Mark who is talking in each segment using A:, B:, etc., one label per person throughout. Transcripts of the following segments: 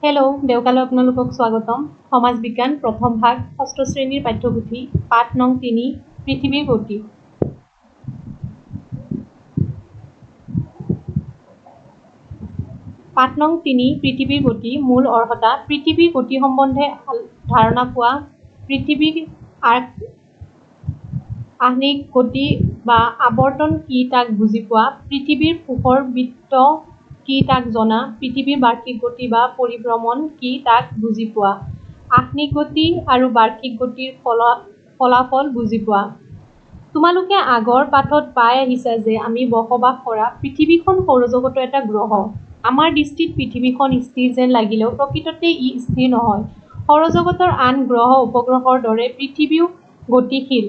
A: Hello' দেওকালে আপোনালোকক স্বাগতম। সমাজ বিজ্ঞান প্ৰথম ভাগ ষষ্ঠ শ্ৰেণীৰ পাঠ্যপুথি পাঠ নং 3 পৃথিৱীৰ গতি। পাঠ নং 3 পৃথিৱীৰ গতি। মূল অৰ্হতা: পৃথিৱীৰ গতি সম্বন্ধে ধাৰণা পোৱা, পৃথিৱীৰ আহ্নিক গতি বা আৱৰ্তন কি তাক বুজি পোৱা, পৃথিৱীৰ পোহৰ বৃত্ত কি তাক জনা, পৃথিৱীৰ বাৰ্ষিক গতি বা পৰিভ্ৰমণ কি তাক বুজি পোৱা, আহ্নিক গতি আৰু বাৰ্ষিক গতিৰ ফলাফল বুজি পোৱা। তোমালোকে আগৰ পাঠত পাই আহিছা যে আমি বসবাস কৰা পৃথিৱীখন সৌৰজগতৰ এটা গ্ৰহ। আমাৰ দৃষ্টিত পৃথিৱীখন স্থিৰ যেন লাগিলেও প্ৰকৃততে ই স্থিৰ নহয়। সৌৰজগতৰ আন গ্ৰহ উপগ্ৰহৰ দৰে পৃথিৱীও গতিশীল।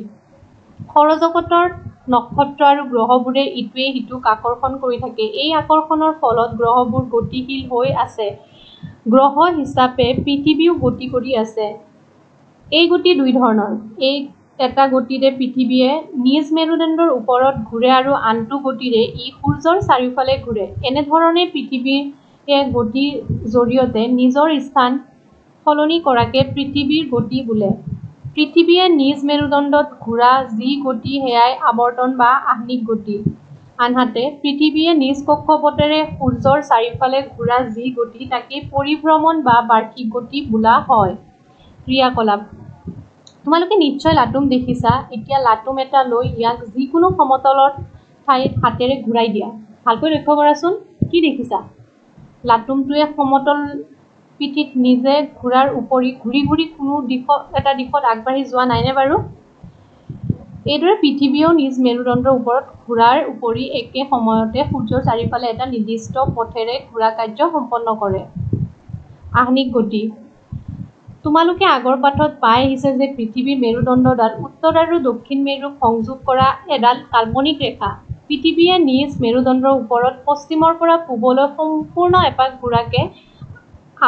A: সৌৰজগতৰ নক্ষত্ৰ আৰু গ্ৰহবোৰে ইটোৱে সিটোক আকৰ্ষণ কৰি থাকে। এই আকৰ্ষণৰ ফলত গ্ৰহবোৰ গতিশীল হৈ আছে। গ্ৰহ হিচাপে পৃথিৱীও গতি কৰি আছে। এই গতি দুই ধৰণৰ। এটা গতিৰে পৃথিৱীয়ে নিজ মেৰুদণ্ডৰ ওপৰত ঘূৰে আৰু আনটো গতিৰে ই সূৰ্যৰ চাৰিওফালে ঘূৰে। এনেধৰণে পৃথিৱীয়ে গতিৰ জৰিয়তে নিজৰ স্থান সলনি কৰাকে পৃথিৱীৰ গতি বোলে। পৃথিৱীয়ে নিজ মেৰুদণ্ডত ঘূৰা যি গতি সেয়াই আৱৰ্তন বা আহ্নিক গতি। আনহাতে পৃথিৱীয়ে নিজ কক্ষপথেৰে সূৰ্যৰ চাৰিওফালে ঘূৰা যি গতি তাকেই পৰিভ্ৰমণ বা বাৰ্ষিক গতি বোলা হয়। ক্ৰিয়াকলাপ: তোমালোকে নিশ্চয় লাটুম দেখিছা। এতিয়া লাটুম এটা লৈ ইয়াক যিকোনো সমতলৰ ঠাইত হাতেৰে ঘূৰাই দিয়া। ভালকৈ লক্ষ্য কৰাচোন। কি দেখিছা? লাটুমটোৱে সমতল পিঠিত নিজে ঘূৰাৰ উপৰি ঘূৰি ঘূৰি কোনো এটা দিশত আগবাঢ়ি যোৱা নাইনে বাৰু? এইদৰে পৃথিৱীয়েও নিজ মেৰুদণ্ডৰ ওপৰত ঘূৰাৰ উপৰি একে সময়তে সূৰ্যৰ চাৰিওফালে এটা নিৰ্দিষ্ট পথেৰে ঘূৰা কাৰ্য সম্পন্ন কৰে। আহ্নিক গতি: তোমালোকে আগৰ পাঠত পাই আহিছা যে পৃথিৱীৰ মেৰুদণ্ডডাল উত্তৰ আৰু দক্ষিণ মেৰুক সংযোগ কৰা এডাল কাল্পনিক ৰেখা। পৃথিৱীয়ে নিজ মেৰুদণ্ডৰ ওপৰত পশ্চিমৰ পৰা পূবলৈ সম্পূৰ্ণ এপাক ঘূৰাকে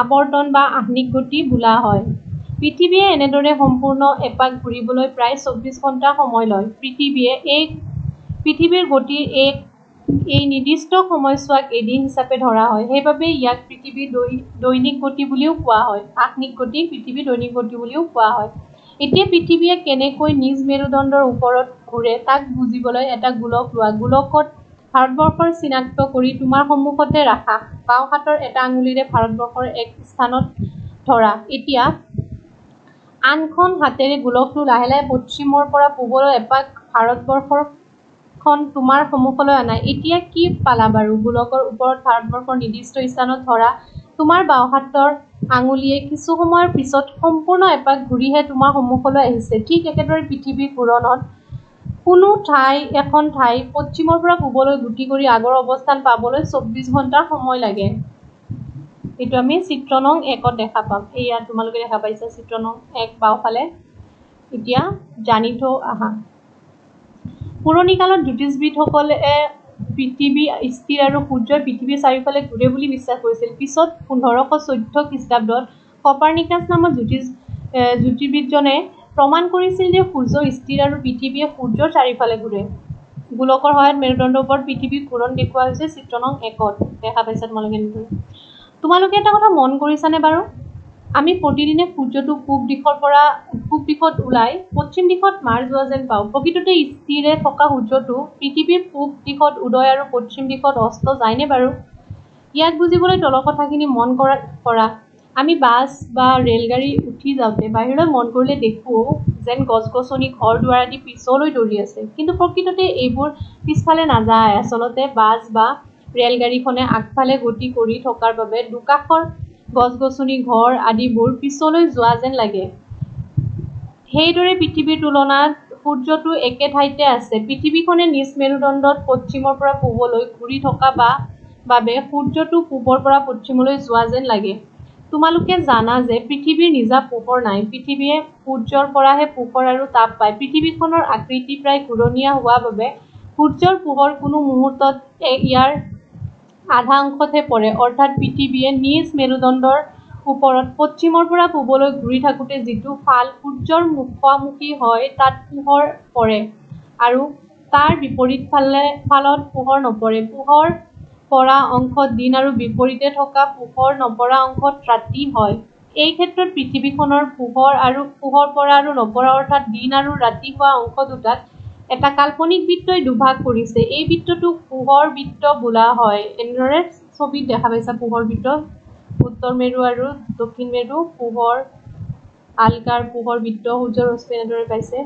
A: আৱৰ্তন বা আহ্নিক গতি বোলা হয়। পৃথিৱীয়ে এনেদৰে সম্পূৰ্ণ এপাক ঘূৰিবলৈ প্ৰায় 24 ঘণ্টা সময় লয়। পৃথিৱীৰ গতিৰ এই নিৰ্দিষ্ট সময়ছোৱাক এদিন হিচাপে ধৰা হয়। সেইবাবে ইয়াক পৃথিৱীৰ দৈনিক গতি বুলিও কোৱা হয়। আহ্নিক গতিক পৃথিৱীৰ দৈনিক গতি বুলিও কোৱা হয়। এতিয়া পৃথিৱীয়ে কেনেকৈ নিজ মেৰুদণ্ডৰ ওপৰত ঘূৰে তাক বুজিবলৈ এটা গোলক লোৱা। গোলকত ভাৰতবৰ্ষৰ চিনাক্ত কৰি তোমাৰ সন্মুখতে ৰাখা। বাওঁ হাতৰ এটা আঙুলিৰে ভাৰতবৰ্ষৰ এক স্থানত ধৰা। এতিয়া আনখন হাতেৰে গোলকটো লাহে লাহে পশ্চিমৰ পৰা পূবলৈ এপাক ভাৰতবৰ্ষখন তোমাৰ সন্মুখলৈ আনা। এতিয়া কি পালা বাৰু? গোলকৰ ওপৰত ভাৰতবৰ্ষৰ নিৰ্দিষ্ট স্থানত ধৰা তোমাৰ বাওঁ হাতৰ আঙুলিয়ে কিছু সময়ৰ পিছত সম্পূৰ্ণ এপাক ঘূৰিহে তোমাৰ সন্মুখলৈ আহিছে। ঠিক একেদৰে পৃথিৱীৰ ঘূৰণত কোনো এখন ঠাই পশ্চিমৰ পৰা পূবলৈ গতি কৰি আগৰ অৱস্থান পাবলৈ 24 ঘণ্টা সময় লাগে। এইটো আমি চিত্ৰ নং 1ত দেখা পাম। এয়া তোমালোকে দেখা পাইছা চিত্ৰ নং 1 বাওঁফালে। এতিয়া জানি থওঁ আহা। পুৰণি কালত জ্যোতিষবিদসকলে পৃথিৱী স্থিৰ আৰু সূৰ্যই পৃথিৱীৰ চাৰিওফালে ঘূৰে বুলি বিশ্বাস কৰিছিল। পিছত 1514 খ্ৰীষ্টাব্দত কপাৰ্নিকাছ নামৰ জ্যোতিৰ্বিদজনে প্ৰমাণ কৰিছিল যে সূৰ্য স্থিৰ আৰু পৃথিৱীয়ে সূৰ্যৰ চাৰিওফালে ঘূৰে। গোলকৰ সহায়ত মেৰুদণ্ডৰ ওপৰত পৃথিৱীৰ ঘূৰণ দেখুওৱা হৈছে চিত্ৰ নং 1ত। দেখা পাইছা তোমালোকে এনেদৰে। তোমালোকে এটা কথা মন কৰিছানে বাৰু? আমি প্ৰতিদিনে সূৰ্যটো পূব দিশত ওলাই পশ্চিম দিশত মাৰ যোৱা যেন পাওঁ। প্ৰকৃততে স্থিৰে থকা সূৰ্যটো পৃথিৱীৰ পূব দিশত উদয় আৰু পশ্চিম দিশত অস্ত যায়নে বাৰু? ইয়াক বুজিবলৈ তলৰ কথাখিনি মন কৰা। আমি বাছ বা ৰেলগাড়ী উঠি যাওঁতে বাহিৰলৈ মন কৰিলে দেখোঁ যেন গছ-গছনি, ঘৰ-দুৱাৰ আদি পিছলৈ দৌৰি আছে। কিন্তু প্ৰকৃততে এইবোৰ পিছফালে নাযায়। আচলতে বাছ বা ৰেলগাড়ীখনে আগফালে গতি কৰি থকাৰ বাবে দুকাষৰ গছ-গছনি, ঘৰ আদিবোৰ পিছলৈ যোৱা যেন লাগে। সেইদৰে পৃথিৱীৰ তুলনাত সূৰ্যটো একে ঠাইতে আছে। পৃথিৱীখনে নিজ মেৰুদণ্ডত পশ্চিমৰ পৰা পূবলৈ ঘূৰি থকা বাবে সূৰ্যটো পূবৰ পৰা পশ্চিমলৈ যোৱা যেন লাগে। তোমালোকে জানা যে পৃথিৱীৰ নিজা পোহৰ নাই। পৃথিৱীয়ে সূৰ্যৰ পৰাহে পোহৰ আৰু তাপ পায়। পৃথিৱীখনৰ আকৃতি প্ৰায় ঘূৰণীয়া হোৱা বাবে সূৰ্যৰ পোহৰ কোনো মুহূৰ্তত ইয়াৰ আধা অংশতহে পৰে। অৰ্থাৎ পৃথিৱীয়ে নিজ মেৰুদণ্ডৰ ওপৰত পশ্চিমৰ পৰা পূবলৈ ঘূৰি থাকোঁতে যিটো ফাল সূৰ্যৰ মুখামুখি হয় তাত পোহৰ পৰে আৰু তাৰ বিপৰীত ফালত পোহৰ নপৰে। পোহৰ পৰা অংশত দিন আৰু বিপৰীতে থকা পোহৰ নপৰা অংশত ৰাতি হয়। এই ক্ষেত্ৰত পৃথিৱীখনৰ পোহৰ পৰা আৰু নপৰা অৰ্থাৎ দিন আৰু ৰাতি হোৱা অংশ দুটাক এটা কাল্পনিক বৃত্তই দুভাগ কৰিছে। এই বৃত্তটোক পোহৰ বৃত্ত বোলা হয়। এনেদৰে ছবিত দেখা পাইছা পোহৰ বৃত্ত, উত্তৰ মেৰু আৰু দক্ষিণ মেৰু, পোহৰ আলকাৰ পোহৰ বৃত্ত, সূৰ্যৰ ৰশ্মি এনেদৰে পাইছে।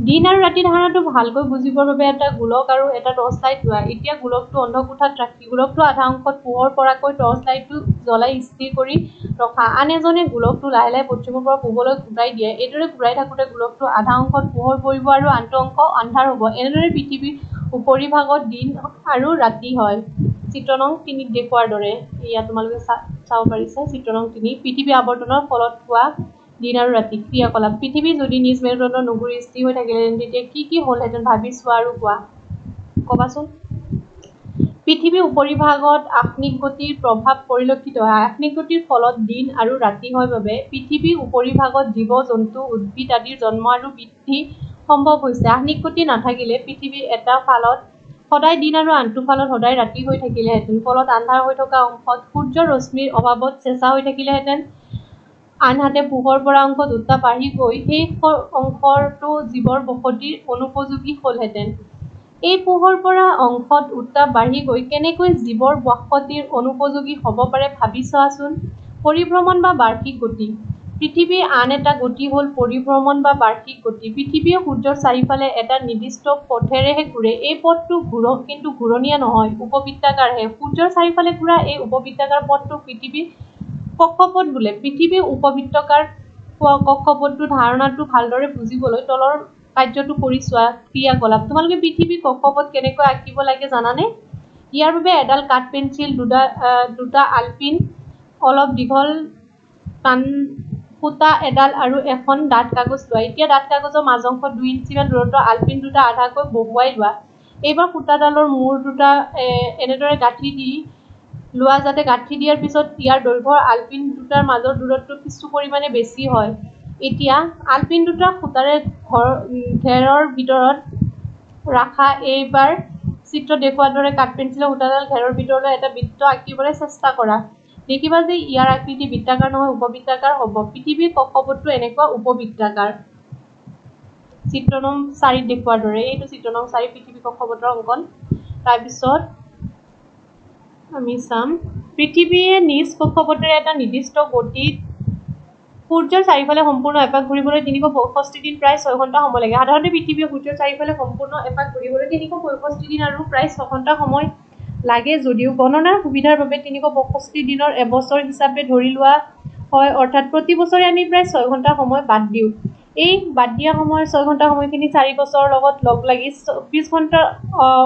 A: দিন আৰু ৰাতি ধাৰণাটো ভালকৈ বুজিবৰ বাবে এটা গোলক আৰু এটা টৰ্চ লাইট লোৱা। এতিয়া গোলকটো অন্ধকোঠাত ৰাখি গোলকটো আধা অংশত পোহৰ পৰাকৈ টৰ্চ লাইটটো জ্বলাই স্থিৰ কৰি ৰখা। আন এজনে গোলকটো লাহে লাহে পশ্চিমৰ পৰা পূবলৈ ঘূৰাই দিয়ে। এইদৰে ঘূৰাই থাকোঁতে গোলকটো আধা অংশত পোহৰ পৰিব আৰু আনটো অংশ আন্ধাৰ হ'ব। এনেদৰে পৃথিৱীৰ উপৰিভাগত দিন আৰু ৰাতি হয়। চিত্ৰ নং ৩ত দেখুওৱাৰ দৰে। এয়া তোমালোকে চাব পাৰিছা চিত্ৰ নং ৩। পৃথিৱী আৱৰ্তনৰ ফলত হোৱা দিন আৰু ৰাতি ক্ৰিয়াকলাপ। পৃথিৱী যদি নিজ মেৰুদণ্ড নুঘূৰি স্থিৰ হৈ থাকিলেহেঁতেন তেতিয়া কি হ'লহেঁতেন ভাবি চোৱা আৰু কোৱা। ক'বাচোন। পৃথিৱীৰ উপৰিভাগত আকস্মিক গতিৰ প্ৰভাৱ পৰিলক্ষিত হয়। আকস্মিক গতিৰ ফলত দিন আৰু ৰাতি হয় বাবে পৃথিৱীৰ উপৰিভাগত জীৱ-জন্তু, উদ্ভিদ আদিৰ জন্ম আৰু বৃদ্ধি সম্ভৱ হৈছে। আকস্মিক গতি নাথাকিলে পৃথিৱীৰ এটা ফালত সদায় দিন আৰু আনটো ফালত সদায় ৰাতি হৈ থাকিলেহেঁতেন। ফলত আন্ধাৰ হৈ থকা অংশত সূৰ্যৰ ৰশ্মিৰ অভাৱত চেঁচা হৈ থাকিলেহেঁতেন। আনহাতে পোহৰ পৰা অংশত উত্তাপ বাঢ়ি গৈ সেই অংশটো জীৱৰ বসতিৰ অনুপযোগী হ'লহেঁতেন। এই পোহৰ পৰা অংশত উত্তাপ বাঢ়ি গৈ কেনেকৈ জীৱৰ বসতিৰ অনুপযোগী হ'ব পাৰে ভাবি চোৱাচোন। পৰিভ্ৰমণ বা বাৰ্ষিক গতি। পৃথিৱীৰ আন এটা গতি হ'ল পৰিভ্ৰমণ বা বাৰ্ষিক গতি। পৃথিৱীয়ে সূৰ্যৰ চাৰিওফালে এটা নিৰ্দিষ্ট পথেৰেহে ঘূৰে। এই পথটো কিন্তু ঘূৰণীয়া নহয়, উপবৃত্তাকাৰহে। সূৰ্যৰ চাৰিওফালে ঘূৰা এই উপবৃত্তাকাৰ পথটোক পৃথিৱীৰ কক্ষপথ বোলে। পৃথিৱীৰ উপবৃত্তাকাৰ কক্ষপথটোৰ ধাৰণাটো ভালদৰে বুজিবলৈ তলৰ কাৰ্যটো কৰি চোৱা। ক্ৰিয়াকলাপ। তোমালোকে পৃথিৱীৰ কক্ষপথ কেনেকৈ আঁকিব লাগে জানানে? ইয়াৰ বাবে এডাল কাঠ পেঞ্চিল, দুটা আলপিন, অলপ দীঘল সূতা এডাল আৰু এখন ডাঠ কাগজ লোৱা। এতিয়া ডাঠ কাগজৰ মাজঅংশত ২ ইঞ্চিমান দূৰত্ব আলপিন দুটা আধাকৈ বহুৱাই লোৱা। এইবাৰ সূতাডালৰ মূৰ দুটা এনেদৰে গাঁঠি দি লোৱা যাতে গাঁঠি দিয়াৰ পিছত ইয়াৰ দৈৰ্ঘ্যৰ আলপিন দুটাৰ মাজৰ দূৰত্ব কিছু পৰিমাণে বেছি হয়। এতিয়া আলপিন দুটা সূতাৰে ঘেৰৰ ভিতৰত ৰাখা। এইবাৰ চিত্ৰত দেখুওৱাৰ দৰে কাঠ পেঞ্চিলৰ সূতাডাল ঘেৰৰ ভিতৰলৈ এটা বৃত্ত আঁকিবলৈ চেষ্টা কৰা। দেখিবা যে ইয়াৰ আকৃতি বৃত্তাকাৰ নহয়, উপবৃত্তাকাৰ হ'ব। পৃথিৱীৰ কক্ষপথটো এনেকুৱা উপবৃত্তাকাৰ। চিত্ৰ নং ৪ত দেখুওৱাৰ দৰে। এইটো চিত্ৰ নং ৪ পৃথিৱীৰ কক্ষপথৰ অংকন। তাৰপিছত আমি চাম পৃথিৱীয়ে নিজ কক্ষপথেৰে এটা নিৰ্দিষ্ট গতিত সূৰ্যৰ চাৰিওফালে সম্পূৰ্ণ এপাক ঘূৰিবলৈ ৩৬৫ দিন প্ৰায় ৬ ঘণ্টা সময় লাগে। সাধাৰণতে পৃথিৱীয়ে সূৰ্যৰ চাৰিওফালে সম্পূৰ্ণ এপাক ঘূৰিবলৈ ৩৬৫ দিন আৰু প্ৰায় ৬ ঘণ্টা সময় লাগে যদিও গণনাৰ সুবিধাৰ বাবে ৩৬৫ দিনৰ এবছৰ হিচাপে ধৰি লোৱা হয়, অৰ্থাৎ প্ৰতি বছৰে আমি প্ৰায় ৬ ঘণ্টা সময় বাদ দিওঁ। এই বাদ দিয়া সময়ৰ ৬ ঘণ্টা সময়খিনি ৪ বছৰৰ লগত লগ লাগি ২৪ ঘণ্টা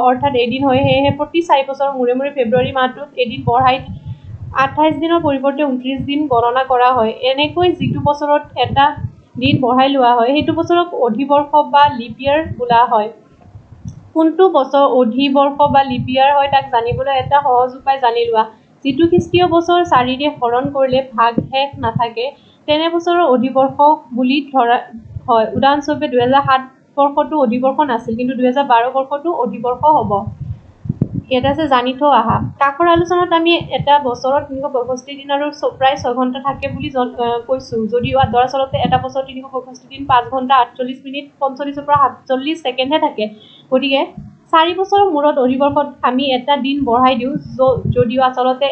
A: অৰ্থাৎ এদিন হয়। সেয়েহে প্ৰতি ৪ বছৰৰ মূৰে মূৰে ফেব্ৰুৱাৰী মাহটোত এদিন বঢ়াই ২৮ দিনৰ পৰিৱৰ্তে ২৯ দিন গণনা কৰা হয়। এনেকৈ যিটো বছৰত এটা দিন বঢ়াই লোৱা হয় সেইটো বছৰক অধিবৰ্ষ বা লিপ ইয়াৰ বোলা হয়। কোনটো বছৰ অধিবৰ্ষ বা লিপ ইয়াৰ হয় তাক জানিবলৈ এটা সহজ উপায় জানি লোৱা। যিটো খ্ৰীষ্টীয় বছৰ ৪ৰে হৰণ কৰিলে ভাগশেষ নাথাকে তেনে বছৰৰ অধিবৰ্ষ বুলি ধৰা হয়। উদাহৰণস্বৰূপে ২০০৭ বৰ্ষটো অধিবৰ্ষ নাছিল, কিন্তু ২০১২ বৰ্ষটো অধিবৰ্ষ হ'ব। ইয়াত আছে জানি থৈ আহা। কাষৰ আলোচনাত আমি এটা বছৰত ৩৬৫ দিন আৰু প্ৰায় ৬ ঘণ্টা থাকে বুলি কৈছোঁ, যদিও দৰাচলতে এটা বছৰত ৩৬৫ দিন ৫ ঘণ্টা ৪৮ মিনিট ৪৫ৰ পৰা ৪৭ ছেকেণ্ডহে থাকে। গতিকে ৪ বছৰৰ মূৰত অধিবৰ্ষত আমি এটা দিন বঢ়াই দিওঁ, যদিও আচলতে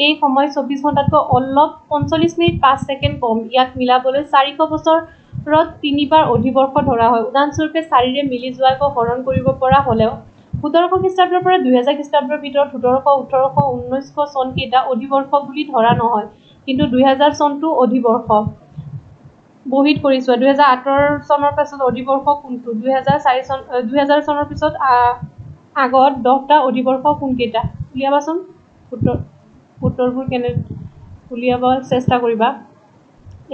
A: এই সময় ২৪ ঘণ্টাতকৈ অলপ ৪৫ মিনিট ৫ ছেকেণ্ড কম। ইয়াক মিলাবলৈ ৪০০ বছৰত ৩ বাৰ অধিবৰ্ষ ধৰা হয়। উদাহৰণস্বৰূপে ৪ৰে মিলি যোৱাকৈ হৰণ কৰিব পৰা হ'লেও ১৭০০ খ্ৰীষ্টাব্দৰ পৰা ২০০০ খ্ৰীষ্টাব্দৰ ভিতৰত ১৭০০, ১৮০০, ১৯০০ চনকেইটা অধিবৰ্ষ বুলি ধৰা নহয়, কিন্তু ২০০০ চনটো অধিবৰ্ষ। বহীত কৰি চোৱা ২০০৮ চনৰ পিছত অধিবৰ্ষ কোনটো? ২০০০ চনৰ পিছত আগত 10টা অধিবৰ্ষ কোনকেইটা? উলিয়াবাচোন উত্তৰবোৰ উলিয়াব চেষ্টা কৰিবা।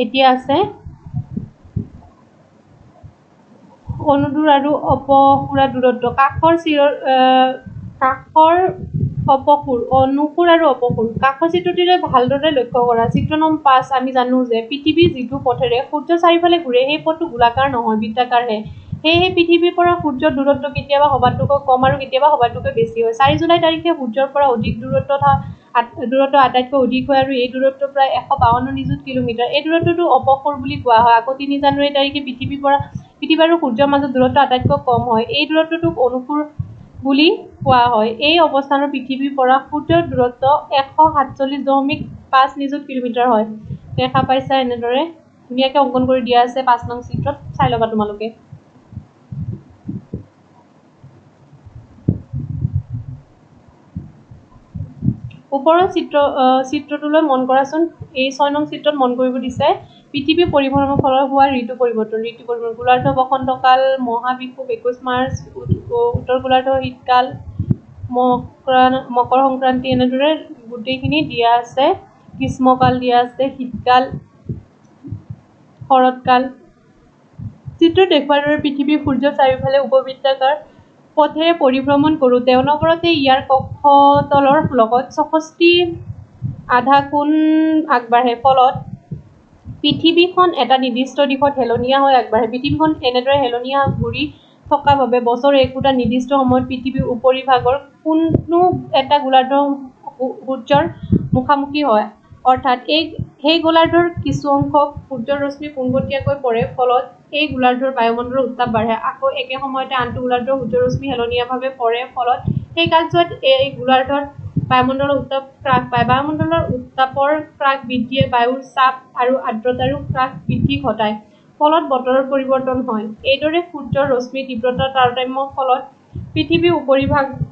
A: এতিয়া আছে অনুদূৰ আৰু অপসূৰা দূৰত্ব। অনুসূৰ আৰু অপসূৰ। কাষৰ চিত্ৰটিলৈ ভালদৰে লক্ষ্য কৰা। চিত্ৰ নং ৫ আমি জানো যে পৃথিৱী যিটো পথেৰে সূৰ্যৰ চাৰিওফালে ঘূৰে সেই পথটো গোলাকাৰ নহয়, বৃত্তাকাৰহে। সেয়েহে পৃথিৱীৰ পৰা সূৰ্যৰ দূৰত্ব কেতিয়াবা সবাতোকৈ কম আৰু কেতিয়াবা সবাতোকৈ বেছি হয়। 4 জুলাই তাৰিখে সূৰ্যৰ পৰা অধিক দূৰত্ব আটাইতকৈ অধিক হয় আৰু এই দূৰত্ব প্ৰায় 152 নিযুত কিলোমিটাৰ। এই দূৰত্বটো অপসৰ বুলি কোৱা হয়। আকৌ 3 জানুৱাৰী তাৰিখে পৃথিৱী আৰু সূৰ্যৰ মাজত দূৰত্ব আটাইতকৈ কম হয়। এই দূৰত্বটোক অনুকূল বুলি কোৱা হয়। এই অৱস্থানত পৃথিৱীৰ পৰা সূৰ্যৰ দূৰত্ব 147.5 নিযুত কিলোমিটাৰ হয়। দেখা পাইছা এনেদৰে ধুনীয়াকৈ অংকন কৰি দিয়া আছে 5 নং চিত্ৰত, চাই ল'বা তোমালোকে। ওপৰৰ চিত্ৰটোলৈ মন কৰাচোন। এই 6 নং চিত্ৰত মন কৰিব দিছে পৃথিৱী পৰিভ্ৰমণৰ ফলত হোৱা ঋতু পৰিৱৰ্তন। গোলাৰ্ধ বসন্তকাল, মহাবিষুৱ 21 মাৰ্চ, উত্তৰ গোলাৰ্ধ শীতকাল, মকৰ সংক্ৰান্তি, এনেদৰে গোটেইখিনি দিয়া আছে। গ্ৰীষ্মকাল দিয়া আছে, শীতকাল, শৰৎকাল। চিত্ৰত দেখুওৱাৰ দৰে পৃথিৱী সূৰ্যৰ চাৰিওফালে উপবৃত্তাকাৰ পথেৰে পৰিভ্ৰমণ কৰোঁতে অনবৰতে ইয়াৰ কক্ষতলৰ লগত 64 আধা কোণ আগবাঢ়ে। ফলত পৃথিৱীখন এটা নিৰ্দিষ্ট দিশত হেলনীয়া হৈ আগবাঢ়ে। পৃথিৱীখন এনেদৰে হেলনীয়া ঘূৰি থকা বাবে বছৰৰ একোটা নিৰ্দিষ্ট সময়ত পৃথিৱীৰ উপৰিভাগৰ কোনো এটা গোলাৰ্ধ সূৰ্যৰ মুখামুখি হয়, অৰ্থাৎ সেই গোলাৰ্ধৰ কিছু অংশত সূৰ্যৰ ৰশ্মি পোনপটীয়াকৈ পৰে। ফলত এই গোলাৰ্ধৰ বায়ুমণ্ডলৰ উত্তাপ বাঢ়ে। আকৌ একে সময়তে আনটো গোলাৰ্ধৰ সূৰ্যৰ ৰশ্মি হেলনীয়াভাৱে পৰে। ফলত সেই কালছোৱাত এই গোলাৰ্ধৰ বায়ুমণ্ডলৰ উত্তাপ হ্ৰাস পায়। বায়ুমণ্ডলৰ উত্তাপৰ হ্ৰাস বৃদ্ধিয়ে বায়ুৰ চাপ আৰু আৰ্দ্ৰতাৰো হ্ৰাস বৃদ্ধি ঘটায়। ফলত বতৰৰ পৰিৱৰ্তন হয়। এইদৰে সূৰ্যৰ ৰশ্মিৰ তীব্ৰতাৰ তাৰতম্যৰ ফলত পৃথিৱীৰ উপৰিভাগত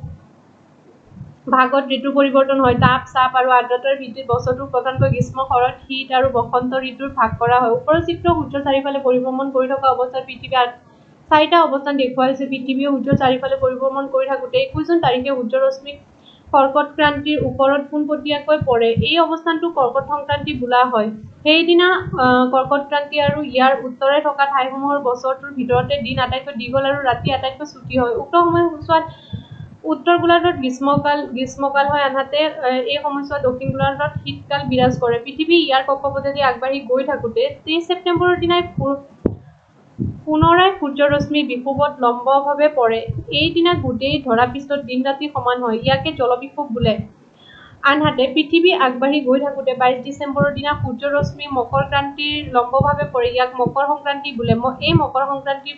A: ঋতুৰ পৰিৱৰ্তন হয়। তাপ, চাপ আৰু আৰ্দ্ৰতাৰ ভিত্তিত বছৰটোক প্ৰধানকৈ গ্ৰীষ্ম, শৰৎ, শীত আৰু বসন্ত ঋতুত ভাগ কৰা হয়। ওপৰৰ চিত্ৰ সূৰ্যৰ চাৰিওফালে পৰিভ্ৰমণ কৰি থকা অৱস্থাত পৃথিৱীৰ 4টা অৱস্থান দেখুওৱা হৈছে। পৃথিৱীয়ে সূৰ্যৰ চাৰিওফালে পৰিভ্ৰমণ কৰি থাকোঁতে 21 জুন তাৰিখে সূৰ্যৰ ৰশ্মি কৰ্কটক্ৰান্তিৰ ওপৰত পোনপটীয়াকৈ পৰে। এই অৱস্থানটোক কৰ্কট সংক্ৰান্তি বোলা হয়। সেইদিনা কৰ্কটক্ৰান্তি আৰু ইয়াৰ উত্তৰে থকা ঠাইসমূহৰ বছৰটোৰ ভিতৰতে দিন আটাইতকৈ দীঘল আৰু ৰাতি আটাইতকৈ চুটি হয়। উক্ত সময়ছোৱাত উত্তৰ গোলাৰ্ধত গ্ৰীষ্মকাল হয়, আনহাতে এই সময়ছোৱাত দক্ষিণ গোলাৰ্ধত শীতকাল বিৰাজ কৰে। পৃথিৱী ইয়াৰ কক্ষপথেদি আগবাঢ়ি গৈ থাকোঁতে 23 ছেপ্টেম্বৰৰ দিনাই পুনৰাই সূৰ্যৰ ৰশ্মি বিষুৱত লম্বভাৱে পৰে। এই দিনা গোটেই ধৰাপৃষ্ঠত দিন-ৰাতি সমান হয়। ইয়াকে জলবিষুৱ বোলে। আনহাতে পৃথিৱী আগবাঢ়ি গৈ থাকোঁতে 22 ডিচেম্বৰৰ দিনা সূৰ্যৰ ৰশ্মি মকৰক্ৰান্তিৰ লম্বভাৱে পৰে। ইয়াক মকৰ সংক্ৰান্তি বোলে। এই মকৰ সংক্ৰান্তিৰ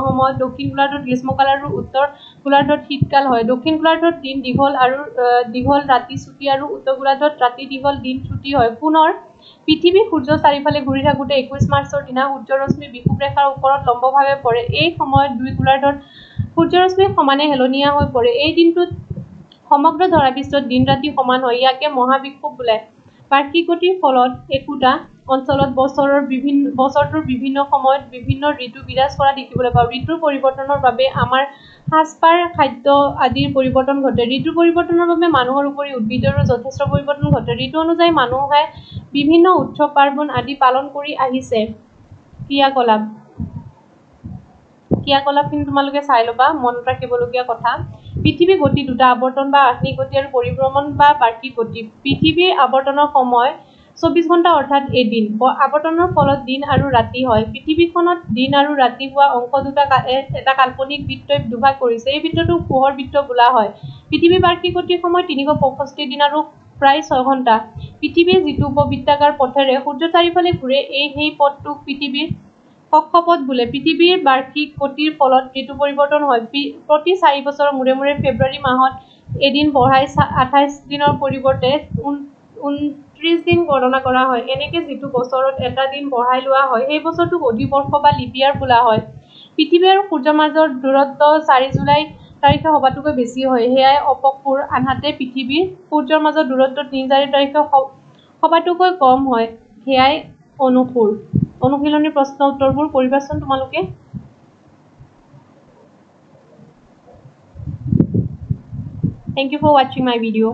A: সময়ত দক্ষিণ গোলাৰ্ধত গ্ৰীষ্মকাল আৰু উত্তৰ গোলাৰ্ধত শীতকাল হয়। দক্ষিণ গোলাৰ্ধত দিন দীঘল, ৰাতি চুটি আৰু উত্তৰ গোলাৰ্ধত ৰাতি দীঘল, দিন চুটি হয়। পুনৰ পৃথিৱী সূৰ্যৰ চাৰিওফালে ঘূৰি থাকোঁতে 21 মাৰ্চৰ দিনা সূৰ্যৰ ৰশ্মি বিষুৱ ৰেখাৰ ওপৰত লম্বভাৱে পৰে। এই সময়ত দুই গোলাৰ্ধত সূৰ্যৰ ৰশ্মি সমানে হেলনীয়া হৈ পৰে। এই দিনটোত সমগ্ৰ ধৰাপৃষ্ঠত দিন-ৰাতি সমান হয়। ইয়াকে মহাবিষুৱ বোলে। বাৰ্ষিক গতিৰ ফলত একোটা অঞ্চলত বছৰটোৰ বিভিন্ন সময়ত বিভিন্ন ঋতু বিৰাজ কৰা দেখিবলৈ পাওঁ। ঋতুৰ পৰিৱৰ্তনৰ বাবে আমাৰ সাজপাৰ, খাদ্য আদিৰ পৰিৱৰ্তন ঘটে। ঋতুৰ পৰিৱৰ্তনৰ বাবে মানুহৰ উপৰি উদ্ভিদৰো যথেষ্ট পৰিৱৰ্তন ঘটে। ঋতু অনুযায়ী মানুহে বিভিন্ন উৎসৱ পাৰ্বণ আদি পালন কৰি আহিছে। ক্ৰিয়াকলাপখিনি তোমালোকে চাই ল'বা, মনত ৰাখিবলগীয়া কথা। পৃথিৱীৰ গতি দুটা, আৱৰ্তন বা আহ্নিক গতি আৰু পৰিভ্ৰমণ বা বাৰ্ষিক গতি। পৃথিৱীৰ আৱৰ্তনৰ সময় 24 ঘণ্টা অৰ্থাৎ এদিন। আৱৰ্তনৰ ফলত দিন আৰু ৰাতি হয়। পৃথিৱীখনত দিন আৰু ৰাতি হোৱা অংশ দুটা এটা কাল্পনিক বৃত্তই দুভাগ কৰিছে। এই বৃত্তটোক পোহৰ বৃত্ত বোলা হয়। পৃথিৱীৰ বাৰ্ষিক গতিৰ সময় 365 দিন আৰু প্ৰায় 6 ঘণ্টা। পৃথিৱীয়ে যিটো উপবৃত্তাকাৰ পথেৰে সূৰ্যৰ চাৰিওফালে ঘূৰে সেই পথটোক পৃথিৱীৰ কক্ষপথ বোলে। পৃথিৱীৰ বাৰ্ষিক গতিৰ ফলত ঋতু পৰিৱৰ্তন হয়। প্ৰতি 4 বছৰৰ মূৰে মূৰে ফেব্ৰুৱাৰী মাহত এদিন বঢ়াই 28 দিনৰ পৰিৱৰ্তে 29 দিন গণনা কৰা হয়। এনেকে যিটো বছৰত এটা দিন বঢ়াই লোৱা হয় সেই বছৰটোক অধিবৰ্ষ বা লিপ ইয়াৰ বোলা হয়। পৃথিৱী আৰু সূৰ্যৰ মাজৰ দূৰত্ব 4 জুলাই তাৰিখে সবাতোকৈ বেছি হয়, সেয়াই অপসূৰ। আনহাতে পৃথিৱী সূৰ্যৰ মাজৰ দূৰত্ব 3 জানুৱাৰী তাৰিখে সবাতোকৈ কম হয়, সেয়াই অনুসূৰ। অনুশীলনীৰ প্ৰশ্ন উত্তৰবোৰ কৰিবাচোন তোমালোকে। Thank you for watching my video.